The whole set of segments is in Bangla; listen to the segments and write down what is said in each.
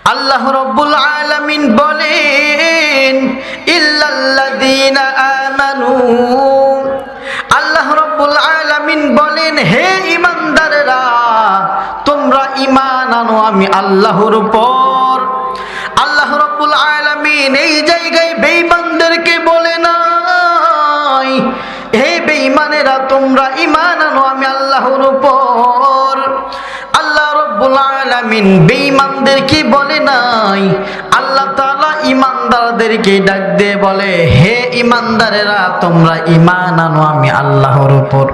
আল্লাহ রাব্বুল আলামিন বলেন ইল্লাল্লাযীনা আমানু, আল্লাহ রাব্বুল আলামিন বলেন হে ঈমানদারেরা তোমরা ঈমান আনো আমি আল্লাহর উপর। আল্লাহ রাব্বুল আলামিন এই জায়গায় বেঈমানদেরকে বলে নাই হে বেঈমানেরা তোমরা ঈমান আনো আমি আল্লাহর উপর। আল্লাহ রাব্বুল আলামিন বেঈমানদেরকে বলে নাই, আল্লাহ তাআলা ঈমানদারদেরকে ডাক দিয়ে বলে হে ঈমানদারেরা তোমরা ঈমান আনো আমি আল্লাহর উপর।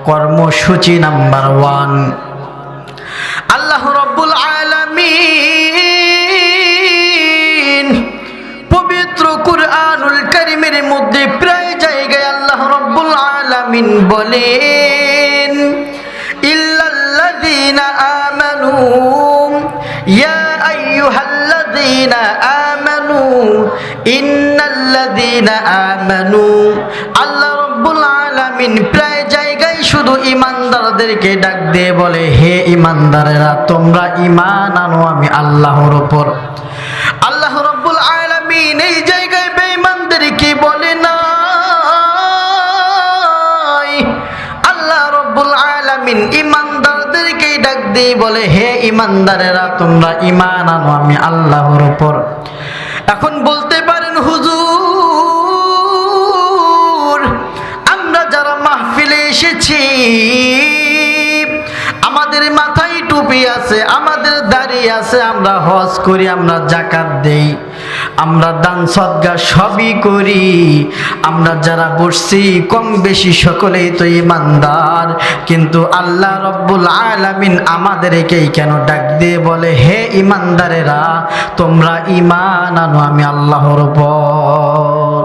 কর্মসূচি নাম্বার 1, আল্লাহ রাব্বুল আলামিন পবিত্র কুরআনুল কারীমের মধ্যে প্রায় জায়গায় আল্লাহ রাব্বুল আলামিন বলেন ইল্লাল্লাযীনা আমানু ইয়া আইয়ুহাল্লাযীনা আমানু ইন্নাল্লাযীনা আমানু। আল্লাহ রাব্বুল আলামিন প্রায় জায়গায় শুধু ঈমানদারদেরকে ডাক দিয়ে বলে হে ঈমানদারেরা তোমরা ঈমান আনো আমি আল্লাহর উপর। আল্লাহ রাব্বুল আলামিন এই জায়গায় বেঈমানদেরকে বলে না, আল্লাহ রাব্বুল আলামিন ঈমানদারদেরকে ডাক দিয়ে বলে হে ঈমানদারেরা তোমরা ঈমান আনো আমি আল্লাহর উপর। এখন বলতে পারেন হুজুর আমরা যারা মাহফিলে এসেছি আমাদের মাথায় টুপি আছে, আমাদের দাড়ি আছে, আমরা হজ করি, আমরা যাকাত দেই, আমরা দান সদকা সবই করি, আমরা যারা বসছি কম বেশি সকলেই তো ঈমানদার, কিন্তু আল্লাহ রাব্বুল আলামিন আমাদেরকেই কেন ডাক দিয়ে বলে হে ঈমানদারেরা তোমরা ঈমান আনো আমি আল্লাহর উপর।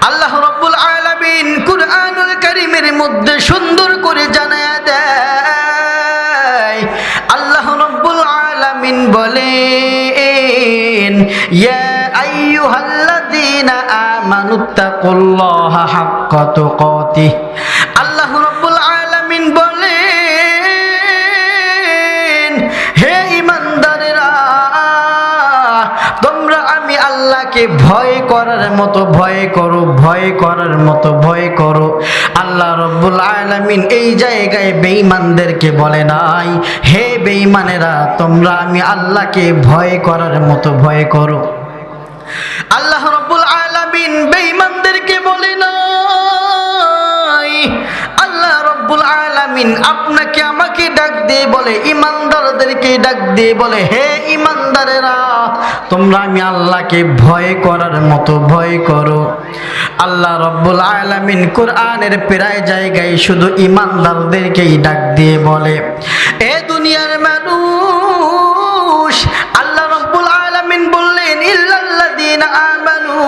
আল্লাহ রাব্বুল আলামিন কুরআনুল কারীমের মধ্যে সুন্দর করে জানায়া দেয়, আল্লাহ রাব্বুল আলামিন বলেন ইয়া আইয়ুহাল্লাযীনা আমানুত্তাকুল্লাহা হাক্কা তুকাতিহ। আল্লাহ রাব্বুল আলামিন বলেন হে ঈমানদারেরা তোমরা আমি আল্লাহকে ভয় করার মতো ভয় করো, ভয় করার মতো ভয় করো। আল্লাহ রাব্বুল আলামিন এই জায়গায় বেঈমানদেরকে বলে নাই হে বেঈমানেরা তোমরা আমি আল্লাহকে ভয় করার মতো ভয় করো। আল্লাহ রাব্বুল আলামিন বেঈমানদেরকে বলে নাই, আল্লাহ রাব্বুল আলামিন আপনাকে আমাকে ডাক দিয়ে বলে ঈমানদারদেরকে ডাক দিয়ে বলে হে ঈমানদারেরা তোমরা আমি আল্লাহকে ভয় করার মতো ভয় করো। আল্লাহ রাব্বুল আলামিন কোরআনের প্রায় জায়গায় শুধু ঈমানদারদেরকেই ডাক দিয়ে বলে এ দুনিয়ার মানুষ। আল্লাহ রাব্বুল আলামিন বললেন ইল্লাল্লাযীনা আমানু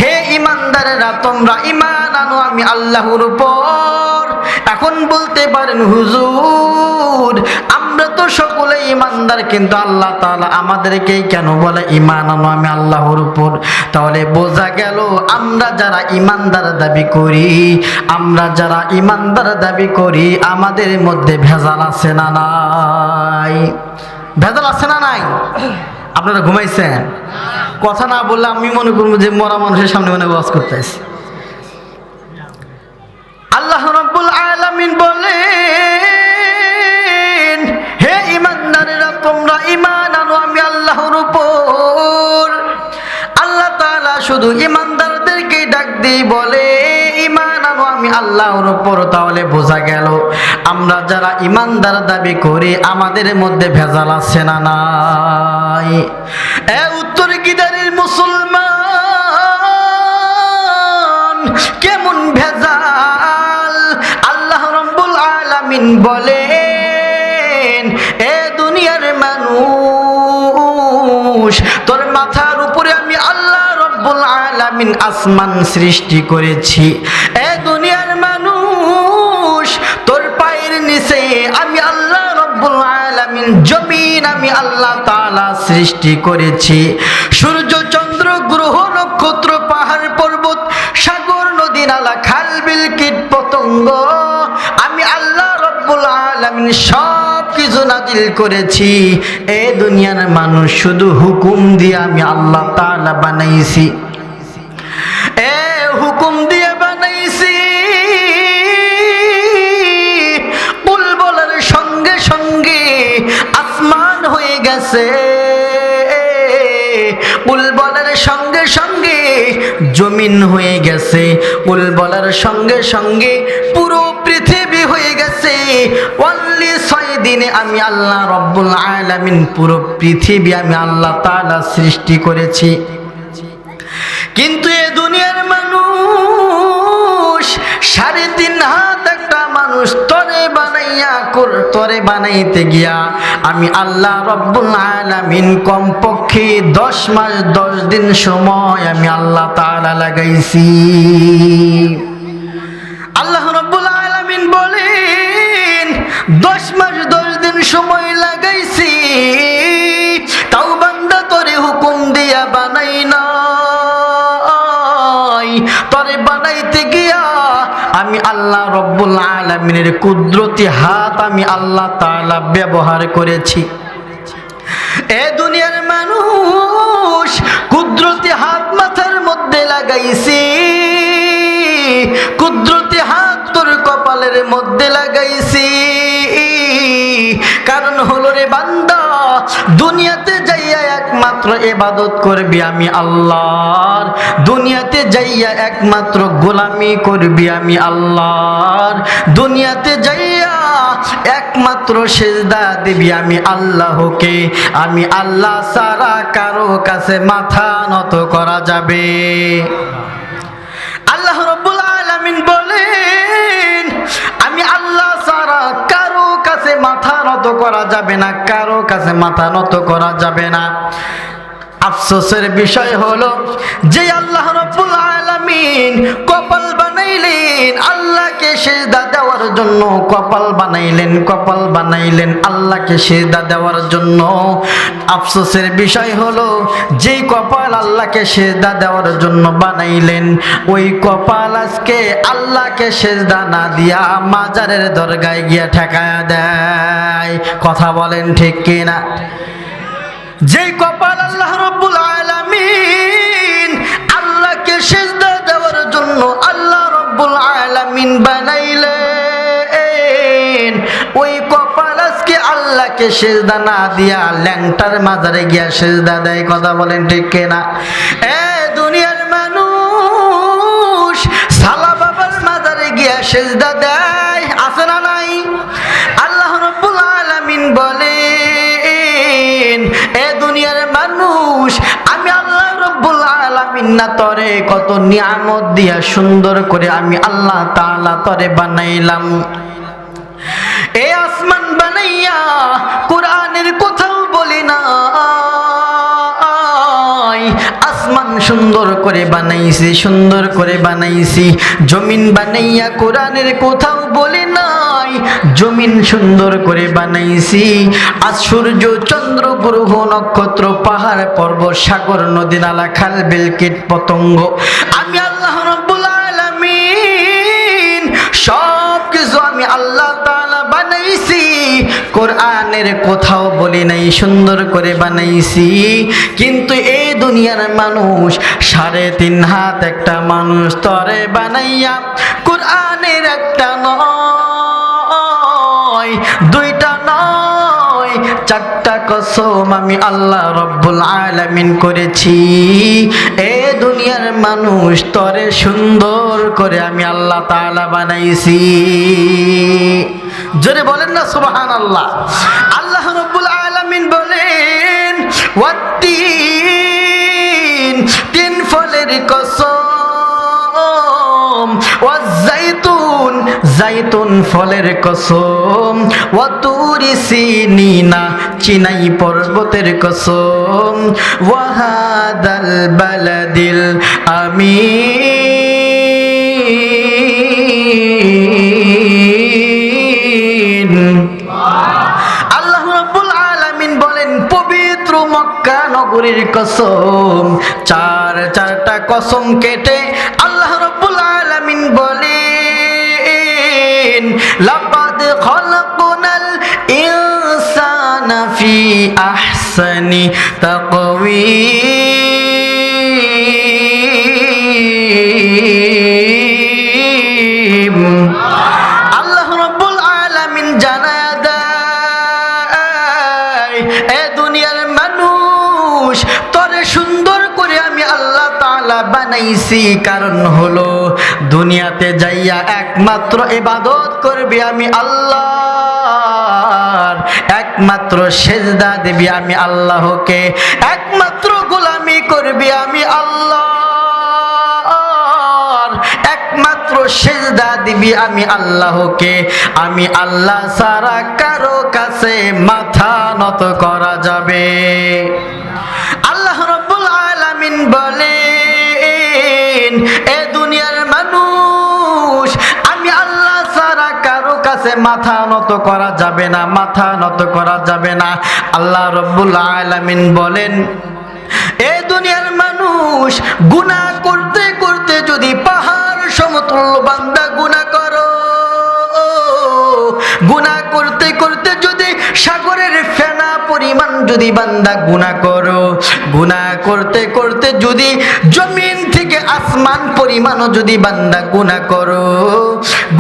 হে ঈমানদারেরা তোমরা ঈমান আনো আমি আল্লাহর উপর। এখন বলতে পারেন হুজুর আমরা তো সকলে ঈমানদার কিন্তু আল্লাহ তাআলা আমাদেরকেই কেন বলে ঈমান আনো আমি আল্লাহর উপর? তাহলে বোঝা গেল আমরা যারা ঈমানদার দাবি করি, আমরা যারা ঈমানদার দাবি করি আমাদের মধ্যে ভেজাল আছে না নাই? ভেজাল আছে না নাই? আপনারা ঘুমাইছেন? কথা না বললে আমি মনে করবো যে মরা মানুষের সামনে মনে ওয়াজ করতেছি। আল্লাহ রাব্বুল আলামিন বলেন হে ঈমানদারেরা তোমরা ঈমান আনো আমি আল্লাহর উপর। আল্লাহ তাআলা শুধু ঈমানদারদেরকে ডাক দিয়ে বলে ঈমান আনো আমি আল্লাহর উপর। তাহলে বোঝা গেল আমরা যারা ঈমানদার দাবি করি আমাদের মধ্যে ভেজাল আছে না নাই? এ উত্তর গিদারের মুসলমান কেমন ভেজাল? আল্লাহ রাব্বুল আলামিন বলেন এ দুনিয়ার মানুষ তোর মাথার উপরে আমি আল্লাহ রাব্বুল আলামিন আসমান সৃষ্টি করেছি। এ দুনিয়ার মানুষ তোর পায়ের নিচে আমি আল্লাহ রাব্বুল আলামিন জমিন আমি আল্লাহ তাআলা সৃষ্টি করেছি। সূর্য চন্দ্র গ্রহ নক্ষত্র পাহাড় পর্বত সাগর নদী নালা খাল বিল কীট পতঙ্গ আমি আল্লাহ রাব্বুল আলামিন সব কিছু নাজিল করেছি, এ দুনিয়ার মানুষ শুধু হুকুম দিয়ে আমি আল্লাহ তাআলা বানাইছি, এ হুকুম দিয়ে বানাইছি। কুল বলার সঙ্গে সঙ্গে আসমান হয়ে গেছে, কুল বলার সঙ্গে সঙ্গে জমিন হয়ে গেছে, কুল বলার সঙ্গে সঙ্গে পুরো পৃথিবী হয়ে গেছে। অনলি 6 দিনে আমি আল্লাহ রব্বুল আলামিন পুরো পৃথিবী আমি আল্লাহ তাআলা সৃষ্টি করেছি। কিন্তু এ দুনিয়ার মানুষ 3.5 হাত একটা মানুষ তরে বানাইতে গিয়া আমি আল্লাহ রব্বুল আলামিন কমপক্ষে 10 মাস 10 দিন সময় আমি আল্লাহ তাআলা লাগাইছি। আল্লাহ রব্বুল আলামিন বলেন 10 মাস 10 দিন সময় লাগাইছি, তাও বান্দা তোরে হুকুম দিয়া বানাই না, তরে বানাইতে গিয়া আমি আল্লাহ রব্বুল আলামিনের কুদরতি হাত আমি আল্লাহ তাআলা ব্যবহার করেছি। এ দুনিয়ার মানুষ কুদরতি হাত মাথার মধ্যে লাগাইছি, কুদরতি হাত তোর কপালের মধ্যে লাগাইছি। কারণ হলো রে বান্দা, দুনিয়াতে যাইয়া একমাত্র ইবাদত করবি আমি আল্লাহর, দুনিয়াতে যাইয়া একমাত্র গোলামি করবি আমি আল্লাহর, দুনিয়াতে যাইয়া একমাত্র সিজদা দিবি আমি আল্লাহকে। আমি আল্লাহ ছাড়া কারো কাছে মাথা নত করা যাবে। আল্লাহ রাব্বুল আলামিন বলেন আমি আল্লাহ ছাড়া কারো কাছে মাথা নত করা যাবে না, কারো কাছে মাথা নত করা যাবে না। আফসোসের বিষয় হলো যে আল্লাহ রাব্বুল আলামিন কপাল বানাইলেন আল্লাহকে সিজদা দেওয়ার জন্য, কপাল বানাইলেন আল্লাহকে সিজদা দেওয়ার জন্য। আফসোসের বিষয় হলো যেই কপাল আল্লাহকে সিজদা দেওয়ার জন্য বানাইলেন, ওই কপাল আজকে আল্লাহকে সিজদা না দিয়া মাজারের দরগায় গিয়া ঠেকায়া দেয়। কথা বলেন ঠিক কিনা? যেই কপাল আল্লাহ রাব্বুল আলামিন আল্লাহকে সিজদা দেওয়ার জন্য আল্লাহ রাব্বুল আলামিন বানাইলেন, ওই কপাল আজকে আল্লাহকে সিজদা না দিয়া ল্যাংটার মাজারে গিয়া সিজদা দেয়। কথা বলেন ঠিক কিনা? এ দুনিয়ার মানুষ সালা বাবার মাজারে গিয়া সিজদা দেয়, আছে না নাই? আল্লাহ রাব্বুল আলামিন বলে এ দুনিয়ার মানুষ আমি আল্লাহ রাব্বুল আলামিন না তরে কত নিয়ামত দিয়া সুন্দর করে আমি আল্লাহ তাআলা তরে বানাইলাম। এই আসমান বানাইয়া কোরআনের কোথাও বলি না আসমান সুন্দর করে বানাইছি, সুন্দর করে বানাইছি। জমিন বানাইয়া কোরআনের কোথাও বলি নাই জমিন সুন্দর করে বানাইছি। আজ সূর্য চন্দ্র গ্রহ নক্ষত্র পাহাড় পর্বত সাগর নদী নালা খাল বিল কীট পতঙ্গ আমি আল্লাহ রাব্বুল আলামিন সব কিছু আমি আল্লাহ তাআলা বানাইছি। কোরআনের কোথাও বলি নাই সুন্দর করে বানাইছি। কিন্তু এই দুনিয়ার মানুষ 3.5 হাত একটা মানুষ তরে বানাইয়া কোরআনের একটা নয়, 2টা নয়, 4টা কসম আমি আল্লাহ রাব্বুল আলামিন করেছি। এ দুনিয়ার মানুষ তরে সুন্দর করে আমি আল্লাহ তাআলা বানাইছি। জোরে বলেন না সুবহানাল্লাহ। আল্লাহ রাব্বুল আলামিন বলেন ওয়াত্তিন, 3 ফলের কসম, ওয়াজ্জাইতুন, জাইতুন ফলের কসম, ওয়াতুরি সিনিনা, চিনাই পর্বতের কসম, ওয়াহাদাল বালাদিল আমিন। আল্লাহ রাব্বুল আলামিন বলেন পবিত্র মক্কা নগরীর কসম। 4টা কসম কেটে আল্লাহ রাব্বুল আলামিন বলেন লাকাদ খালাকনাল ফি আহসানি তাকওয়িম। আল্লাহ রাব্বুল আলামিন জানায়া দেয়, এ দুনিয়ার মানুষ, তোরে সুন্দর করে আমি আল্লাহ তাআলা বানাইছি, কারণ হলো দুনিয়াতে যাইয়া একমাত্র ইবাদত করবি আমি আল্লাহর, একমাত্র সেজদা দিবি আমি আল্লাহকে, একমাত্র গোলামি করবি আমি আল্লাহর, একমাত্র সেজদা দিবি আমি আল্লাহকে। আমি আল্লাহ ছাড়া কারো কাছে মাথা নত করা যাবে। আল্লাহ রাব্বুল আলামিন বলেন, এ দুনিয়ার মানুষ, আমি আল্লাহ ছাড়া কারো কাছে মাথা নত করা যাবে না, মাথা নত করা যাবে না। আল্লাহ রাব্বুল আলামিন বলেন, এ দুনিয়ার মানুষ, গুনাহ করতে করতে যদি পাহাড় সমতুল্য বান্দা গুনাহ করো, গুনাহ করতে করতে যদি সাগরের ফেনা পরিমাণ যদি বান্দা গুনাহ করো, গুনাহ করতে করতে যদি জমিন থেকে আসমান পরিমাণও যদি বান্দা গুনাহ করো,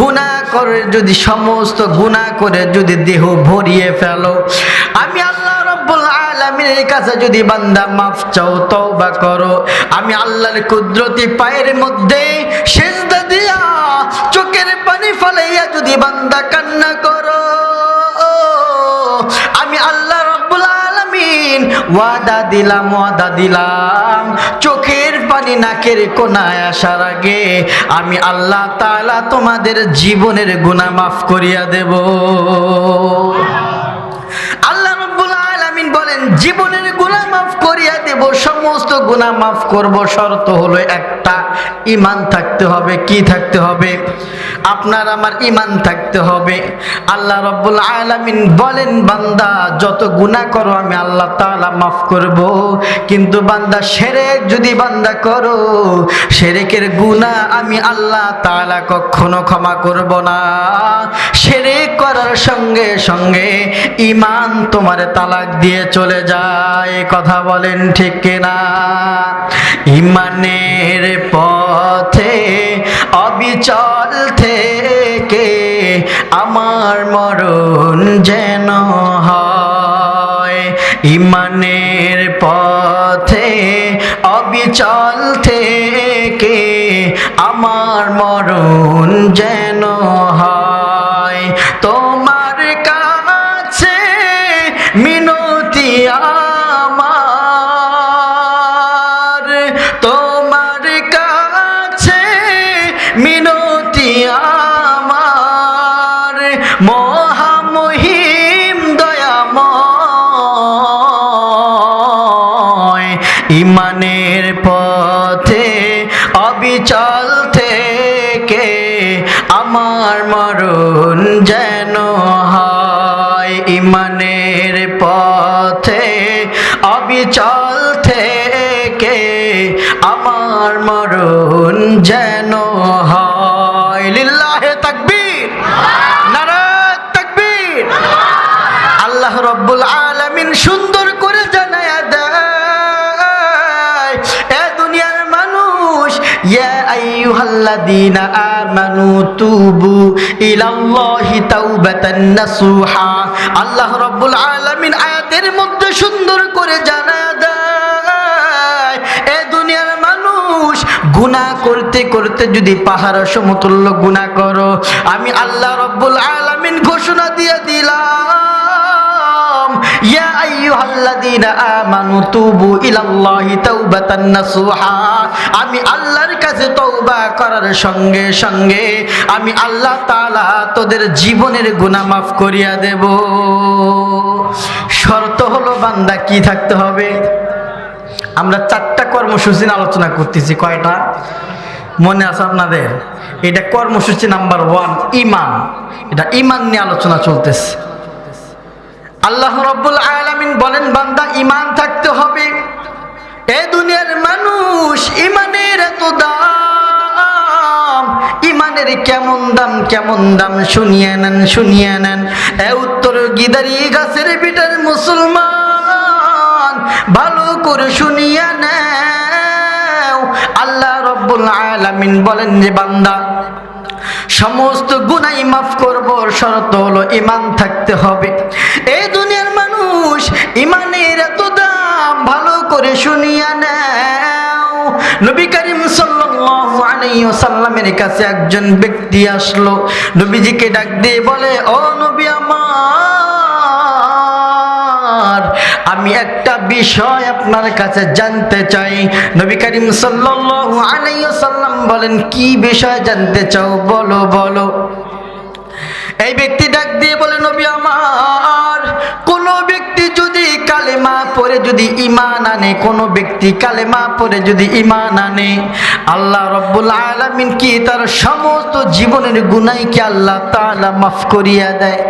গুনাহ করে যদি সমস্ত গুনাহ করে যদি দেহ ভরিয়ে ফেলো, আমি আল্লাহ রাব্বুল আলামিনের কাছে যদি বান্দা মাফ চাও, তওবা করো, আমি আল্লাহর কুদরতি পায়ের মধ্যে সিজদা দিয়া চোখের পানি ফেলাইয়া যদি বান্দা কান্না করো, আমি আল্লাহ রাব্বুল আলামিন ওয়াদা দিলাম, চোখের পানি নাকের কোনায় আসার আগে আমি আল্লাহ তাআলা তোমাদের জীবনের গুনাহ মাফ করিয়া দেব। আল্লাহ রাব্বুল আলামিন বলেন, জীবনের গুনাহ মাফ করিয়া দেব, সমস্ত গুনাহ মাফ করব, শর্ত হলো একটা, ঈমান থাকতে হবে। কি থাকতে হবে? আপনার আমার ঈমান থাকতে হবে। আল্লাহ রাব্বুল আলামিন বলেন, বান্দা যত গুনাহ করো আমি আল্লাহ তাআলা মাফ করব, কিন্তু বান্দা শিরক যদি বান্দা করো, শিরকের গুনাহ আমি আল্লাহ তাআলা কখনো ক্ষমা করব না। শিরক করার সঙ্গে সঙ্গে ঈমান তোমার তালাক দিয়ে চলে যায়। কথা বলেন ঠিক কিনা? ঈমানের পথে অবিচল থেকে আমার মরণ যেন হয়, ঈমানের পথে অবিচল থেকে আমার মরণ যেন হয়। তোমার কাছে মিনতি আমার, তোমার কাছে মিনতি আমার, মহামহিম দয়াময়, ঈমানের পথে অবিচল থেকে আমার মরণ যেন হয়, ঈমানের পথে অবিচল থেকে আমার মরণ যেন হয়। লিল্লাহে তাকবীর, নারায়ে তাকবীর। আল্লাহ রাব্বুল আলামিন সুন্দর করে জানায়া দেয়, এ দুনিয়ার মানুষ, ইয়া আইয়ুহাল্লাযীনা আমানু তুবু ইলাল্লাহি তাওবাতান নাসুহা। আল্লাহ রাব্বুল আলামিন আয়াতের মধ্যে সুন্দর করে জানায়া দেয়, এ দুনিয়ার মানুষ, গুনাহ করতে করতে যদি পাহাড় সমতুল্য গুনাহ করো, আমি আল্লাহ রাব্বুল আলামিন ঘোষণা দিয়ে দিলাম, ইয়া আইয়ুহাল্লাযীনা আমানু তুবু ইলাল্লাহি তাওবাতান নাসুহা। আমি আল্লাহর কাছে তওবা করার সঙ্গে সঙ্গে আমি আল্লাহ তাআলা তোদের জীবনের গুনাহ মাফ করিয়া দেব। শর্ত হলো বান্দা কি থাকতে হবে? আমরা 4টা কর্মসূচি আলোচনা করতেছি। কয়টা মনে আছে আপনাদের? এটা কর্মসূচি নাম্বার 1, ঈমান। এটা ঈমান নিয়ে আলোচনা চলতেছে। আল্লাহ রাব্বুল আলামিন বলেন, বান্দা ঈমান থাকতে হবে। এ দুনিয়ার মানুষ, ঈমানের এত দাম, ঈমানের কেমন দাম, কেমন দাম, শুনিয়ে নেন, শুনিয়ে নেন। এ উত্তর গিদারি গাছের বিটার মুসলমান, ভালো করে শুনিয়া নাও। আল্লাহ রাব্বুল আলামিন বলেন যে বান্দা, সমস্ত গুনাহ মাফ করব, শর্ত হলো ঈমান থাকতে হবে। এই দুনিয়ার মানুষ ঈমানের এত দাম, ভালো করে শুনিয়া নাও। নবী করিম সাল্লাল্লাহু আলাইহি ওয়াসাল্লামের কাছে একজন ব্যক্তি আসলো, নবীজিকে ডাক দিয়ে বলে, ও নবী আমার, আমি একটা বিষয় আপনার কাছে জানতে চাই। নবী করিম সাল্লাল্লাহু আলাইহি ওয়াসাল্লাম বলেন, কি বিষয় জানতে চাও, বলো বলো। এই ব্যক্তি ডাক দিয়ে বলে, নবী আমার, কোন ব্যক্তি যদি কালেমা পড়ে যদি ঈমান আনে, কোন ব্যক্তি কালেমা পড়ে যদি ঈমান আনে, আল্লাহ রাব্বুল আলামিন কি তার সমস্ত জীবনের গুনাহ কি আল্লাহ তাআলা মাফ করিয়া দেয়?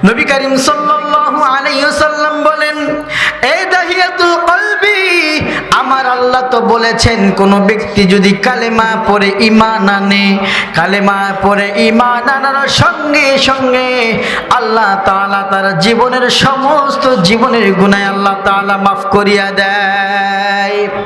নবী করিম সাল্লাল্লাহু আলাইহি ওয়াসাল্লাম বলেন, এই দাহিয়াতুল কলবি, আমার আল্লাহ তো বলেছেন কোন ব্যক্তি যদি কালেমা পড়ে ঈমান আনে, কালেমা পড়ে ঈমান আনার সঙ্গে সঙ্গে আল্লাহ তাআলা তার জীবনের সমস্ত জীবনের গুনাহ আল্লাহ তাআলা মাফ করিয়া দেয়।